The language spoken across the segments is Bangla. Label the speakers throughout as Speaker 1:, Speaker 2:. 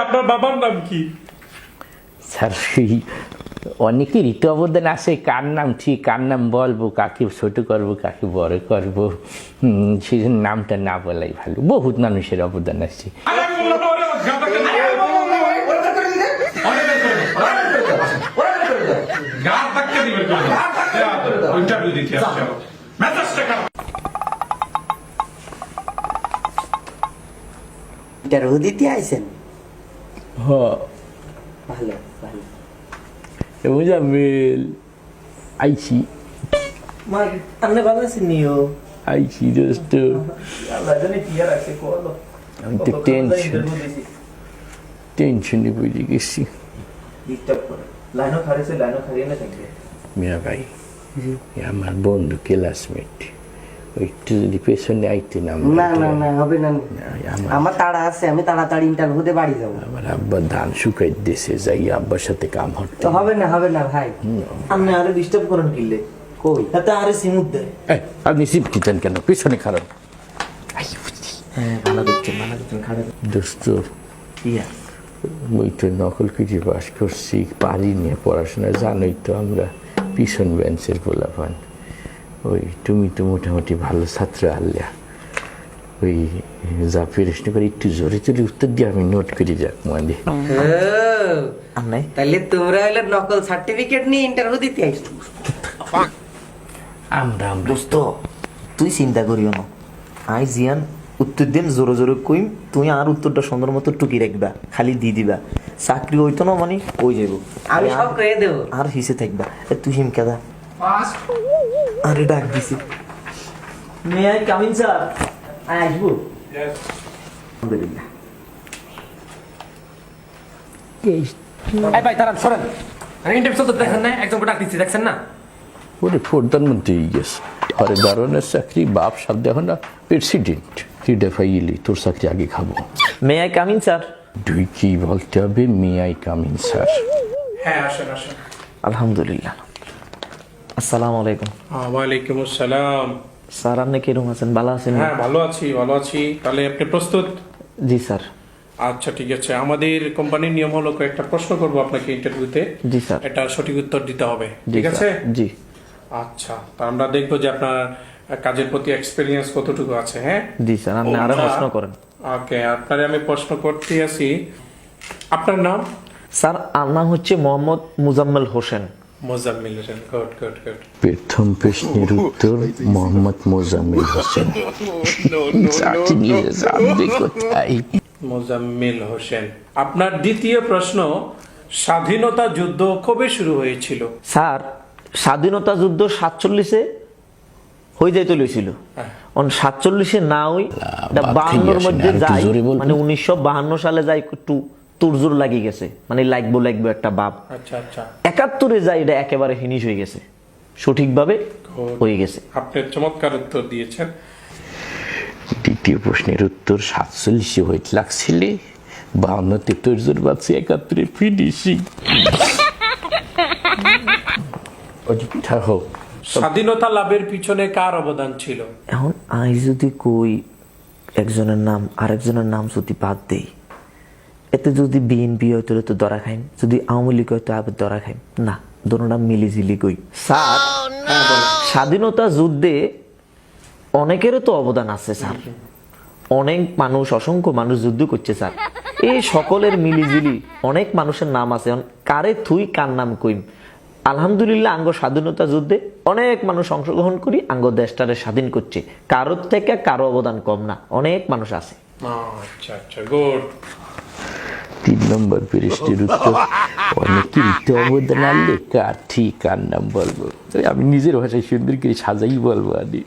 Speaker 1: আপনার বাবার নাম কি?
Speaker 2: স্যার অনেকেরই তো অবদান আছে, কার নাম ঠিক, কার নাম বলবো, কাকে ছোট করব, কাকে বড় করব, সেই জন্য নামটা না বলাই ভালো। বহুত মানুষের অবদান আছে।
Speaker 3: ইন্টারভিউ দিতে আইছেন?
Speaker 2: হ্যাঁ
Speaker 3: ভালো ভালো।
Speaker 2: মোজাম্মেল আইছি
Speaker 3: মার আপনি ভালো আছেন নিও?
Speaker 2: আইছি দোস্ত।
Speaker 3: আল্লাহ জানে কি আর আছে কোলো।
Speaker 2: আমি তো টেনশনে পড়ে গেছি।
Speaker 3: ডিস্টার্ব করে লাইনও খারেছে, লাইনও খারিয়ে না থাকবে।
Speaker 2: মিয়া ভাই, আমার বন্ধু ক্লাসমেট, একটু যদি পেছনে আইতে না।
Speaker 3: না না না হবে না, আমার তাড়া আছে, আমি তাড়াতাড়ি ইন্টারভিউতে বাড়ি যাবো।
Speaker 2: আমার আব্বা ধান শুকাই দেশে যাই, আব্বার সাথে কাম হচ্ছে।
Speaker 3: তো হবে না ভাই, আপনি আরে ডিস্টার্ব করেন কিলে কই তাতে আরে সিমুদ দেয়।
Speaker 2: আপনি সিপ দিতেন কেন? পিছনে খারাপ।
Speaker 3: হ্যাঁ ভালো করছেন খারাপ
Speaker 2: দোস্ত,
Speaker 3: ইয়া
Speaker 2: ওই তো নকল কিছু পাস করছি, পারি নিয়ে পড়াশোনা, জানোই তো আমরা পিছন বেঞ্চের পোলাপান। ওই তুমি তো মোটামুটি ভালো ছাত্র আল্লাহ, ওই যা প্রশ্ন করে একটু জোরে চলে উত্তর দিয়ে আমি নোট করে যাক মানে।
Speaker 3: তাহলে তোমরা হইলে নকল সার্টিফিকেট নিয়ে ইন্টারভিউ দিতে আইছো?
Speaker 2: আমরা
Speaker 4: দোস্ত তুই চিন্তা করিও না, আই জিয়ান উত্তর দিন জোরে জোরে কইম, তুই আর উত্তরটা সুন্দর মতো টুকি রাখবা, খালি দি দিবা। চাকরি হইতো না মানে ওই যাব,
Speaker 3: আমি সব কয়ে দেবো।
Speaker 4: আর হিসে থাকবা। তুই হিম কেদা আরে ডাক দিছি।
Speaker 3: May I coming sir? আসবো।
Speaker 4: আলহামদুলিল্লাহ।
Speaker 1: এই ভাই দাঁড়ান, সরেন। ইন্টারভিউ চলতে দেখেন না? একজন ডাক দিচ্ছি, দেখছেন না?
Speaker 2: ওরে প্রধানমন্ত্রী গেছে, ঘরে দারোয়ানের চাকরি, বাপ সাপ দেখো না প্রেসিডেন্ট। হিডে ফাইলি তোর চাকরি আগে খাবো।
Speaker 4: May I coming sir?
Speaker 2: তুই কি বলতে হবে? May I coming sir?
Speaker 1: হ্যাঁ আসেন আসেন।
Speaker 4: আলহামদুলিল্লাহ। আসসালামু আলাইকুম।
Speaker 1: ওয়ালাইকুম আসসালাম।
Speaker 4: স্যার আপনি কিরকম আছেন? ভালো আছেন?
Speaker 1: হ্যাঁ ভালো আছি। তাহলে আপনি প্রস্তুত?
Speaker 4: জি স্যার।
Speaker 1: আচ্ছা ঠিক আছে, আমাদের কোম্পানির নিয়ম হলো কয়েকটা প্রশ্ন করব আপনাকে ইন্টারভিউতে।
Speaker 4: জি স্যার।
Speaker 1: এটা সঠিক উত্তর দিতে হবে,
Speaker 4: জি
Speaker 1: ঠিক আছে?
Speaker 4: স্যার। জি
Speaker 1: আচ্ছা, তা আমরা দেখবো যে আপনার কাজের প্রতি এক্সপেরিয়েন্স কতটুকু আছে। হ্যাঁ
Speaker 4: জি স্যার, আপনি আরো প্রশ্ন করেন।
Speaker 1: ওকে, আপনারে আমি প্রশ্ন করতে আছি। আপনার নাম?
Speaker 4: স্যার আমার নাম হচ্ছে Mohammad Muzammel Hossain.
Speaker 1: Mozammel Hossain, good good good.
Speaker 2: প্রথম প্রশ্নের উত্তর মোহাম্মদ মোজাম্মেল হোসেন। চাকরি নিয়ে যাবে কোথায়?
Speaker 1: মোজাম্মেল হোসেন। আপনার দ্বিতীয় প্রশ্ন, স্বাধীনতা যুদ্ধ কবে শুরু হয়েছিল?
Speaker 4: স্যার স্বাধীনতা যুদ্ধ 47-এ হয়ে যাইতে লইছিল। 47-এ না হই 52-এর মধ্যে যাই, মানে 1952 সালে যাই একটু তুরজুর লাগি গেছে, মানে লাগবো একটা ভাব।
Speaker 1: আচ্ছা আচ্ছা।
Speaker 4: 71-এ যাই এটা একেবারে ফিনিশ হয়ে গেছে, সঠিকভাবে হয়ে গেছে।
Speaker 1: আপনি চমৎকার উত্তর দিয়েছেন।
Speaker 2: দ্বিতীয় প্রশ্নের উত্তর 47-এ হইতে লাগছিলে, 52-তে তুরজুর বাজছে, 71-এ ফিনিশিং। হোক।
Speaker 1: স্বাধীনতা লাভের পিছনে কার অবদান ছিল?
Speaker 4: এখন আমি যদি কই একজনের নাম আরেকজনের নাম যদি বাদ দেই, এতে যদি বিএনপি হয়তো তো ধরা খাইম, যদি আওয়ামী লীগ হয়তো আবার ধরা খাইম না, দোনোটা মিলিঝিলি কই। স্যার স্বাধীনতা যুদ্ধে অনেকেরও তো অবদান আছে স্যার, অনেক মানুষ, অসংখ্য মানুষ যুদ্ধ করছে স্যার, এই সকলের মিলিঝিলি অনেক মানুষের নাম আছে। কারে থুই কার নাম কইম? আলহামদুলিল্লাহ আঙ্গ স্বাধীনতা যুদ্ধে অনেক মানুষ অংশগ্রহণ করি, আঙ্গ দেশটারে স্বাধীন করছে, কারোর থেকে কারো অবদান কম না, অনেক মানুষ আছে।
Speaker 1: আচ্ছা আচ্ছা, গুড।
Speaker 2: 3 নম্বর প্রশ্নের উত্তর, অনেকেরই তো অবদান আনলে কার ঠিক কার নাম বলবো? আমি নিজের ভাষায় সুন্দর করে সাজাই বলবো আনি।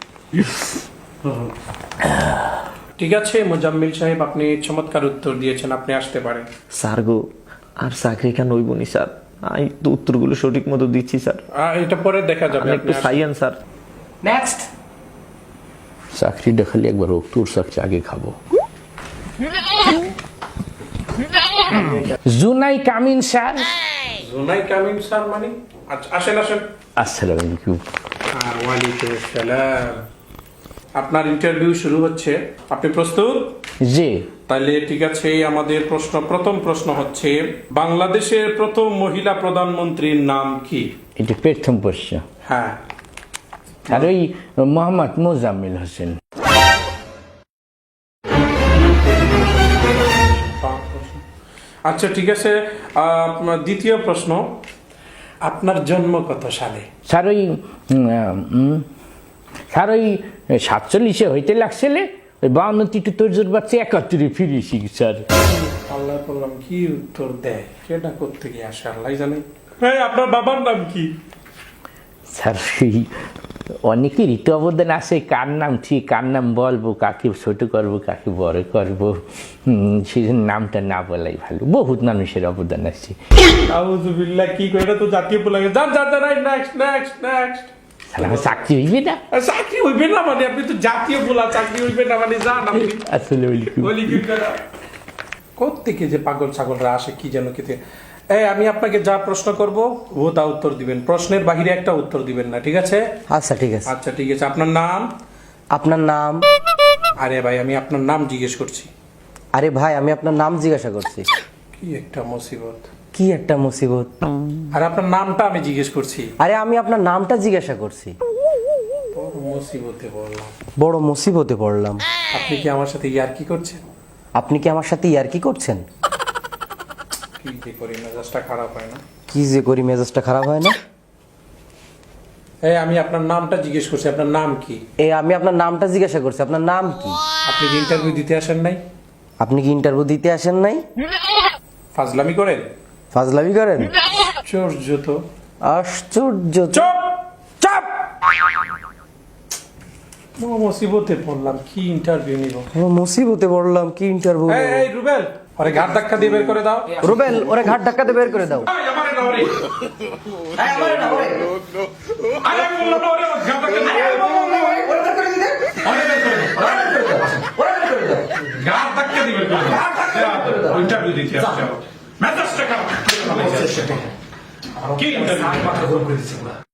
Speaker 1: ঠিক আছে মোজাম্মেল সাহেব, আপনি চমৎকার উত্তর দিয়েছেন, আপনি আসতে পারেন।
Speaker 4: স্যার গো আর চাকরি খান হইবনি স্যার, আমি তো উত্তরগুলো সঠিক মতো দিচ্ছি স্যার,
Speaker 1: এটা পরে দেখা যাবে।
Speaker 4: একটু সাইয়েন স্যার।
Speaker 3: নেক্সট।
Speaker 2: চাকরিটা খালি একবার হোক, তোর চাকরি আগে খাবো। জুনাই কামিন স্যার?
Speaker 1: জুনাই কামিং স্যার মানে? আচ্ছা আসেন আসেন।
Speaker 2: আসসালামু আলাইকুম।
Speaker 1: ওয়ালাইকুম আসসালাম। আপনার ইন্টারভিউ শুরু হচ্ছে, আপনি প্রস্তুত?
Speaker 2: যে
Speaker 1: তাহলে ঠিক আছে, আমাদের প্রথম প্রশ্ন হচ্ছে, বাংলাদেশের প্রথম মহিলা প্রধানমন্ত্রীর নাম কি?
Speaker 2: এটা প্রথম প্রশ্ন।
Speaker 1: হ্যাঁ,
Speaker 2: আর ওই মোহাম্মদ মোজাম্মেল হোসেন।
Speaker 1: আচ্ছা ঠিক আছে, দ্বিতীয় প্রশ্ন, আপনার জন্ম কত সালে?
Speaker 2: স্যার ওই 47 হইতে লাগছিলে, ওই 52 তোর জোর বাচ্চা 71 ফিরেছি স্যার।
Speaker 1: আল্লাহ বললাম কি উত্তর দেয়, সেটা করতে গিয়ে আসে আল্লাহ জানে। হ্যাঁ, আপনার বাবার নাম কি?
Speaker 2: স্যার অনেকেরই তো অবদান আছে, কার নাম ঠিক, কার নাম বলবো, কাকে ছোট করব, কাকে বড় করব, সেই জন্য নামটা না বলাই ভালো। বহুত মানুষের অবদান আছে।
Speaker 1: আউযুবিল্লাহ, কি করে, এটা তো জাতীয় বলে গেছে। যান যান, right, next next next.
Speaker 2: Sir আমার চাকরি হইবে না?
Speaker 1: চাকরি হইবে না মানে? আপনি তো জাতীয় বলা, চাকরি হইবে না মানে? যান আপনি।
Speaker 2: আসলে
Speaker 1: বলি কি করে? কোত্থেকে যে পাগল ছাগলরা আসে কি যেন খেতে। আমি আপনাকে যা প্রশ্ন করব ও তা উত্তর দিবেন, প্রশ্নের বাহিরে একটা উত্তর দিবেন না, ঠিক আছে?
Speaker 3: আচ্ছা ঠিক আছে।
Speaker 1: আচ্ছা ঠিক আছে, আপনার নাম?
Speaker 3: আপনার নাম?
Speaker 1: আরে ভাই, আমি আপনার নাম জিজ্ঞেস করছি।
Speaker 3: আরে ভাই, আমি আপনার নাম জিজ্ঞাসা করছি।
Speaker 1: কি একটা মুসিবত।
Speaker 3: কি একটা মুসিবত?
Speaker 1: আর আপনার নামটা আমি জিজ্ঞেস করছি।
Speaker 3: আরে আমি আপনার নামটা জিজ্ঞাসা করছি।
Speaker 1: বড় মুসিবতে পড়লাম।
Speaker 3: বড় মুসিবতে পড়লাম।
Speaker 1: আপনি কি আমার সাথে ইয়ার্কি করছেন?
Speaker 3: আপনি কি আমার সাথে ইয়ার্কি করছেন?
Speaker 1: কি যে করি, মেজাজটা খারাপ হয় না?
Speaker 3: কি যে করি, মেজাজটা খারাপ হয় না?
Speaker 1: আমি আপনার নামটা জিজ্ঞেস করছি, আপনার নাম কি?
Speaker 3: আমি আপনার নামটা জিজ্ঞাসা করছি, আপনার নাম কি?
Speaker 1: আপনি কি ইন্টারভিউ দিতে আসেন নাই?
Speaker 3: আপনি কি ইন্টারভিউ দিতে আসেন নাই?
Speaker 1: ফাজলামি করেন?
Speaker 3: ফাজলামি করেন?
Speaker 1: আশ্চর্য তো।
Speaker 3: আশ্চর্য।
Speaker 1: চুপ চাপ। মুসিবতে পড়লাম, কি ইন্টারভিউ নিব?
Speaker 3: মুসিবতে পড়লাম, কি ইন্টারভিউ?
Speaker 1: এই রুবেল, ওরে ঘাট ধাক্কা দিয়ে বের করে দাও।
Speaker 3: রুবেল, ওরে ঘাট ধাক্কাতে বের করে দাও।
Speaker 1: আমারে না ওরে। আমারে না ওরে। আরে আমি বললাম না ওরে, ঘাট ধাক্কা দিয়ে ওরে বের করে দিতে। ওরে বের করে দাও। ওরে বের করে দাও। ঘাট ধাক্কা দিয়ে বের করে দাও। ইন্টারভিউ দিতে আসছে। মেজাজটা খারাপ। কি ইন্টারভিউ?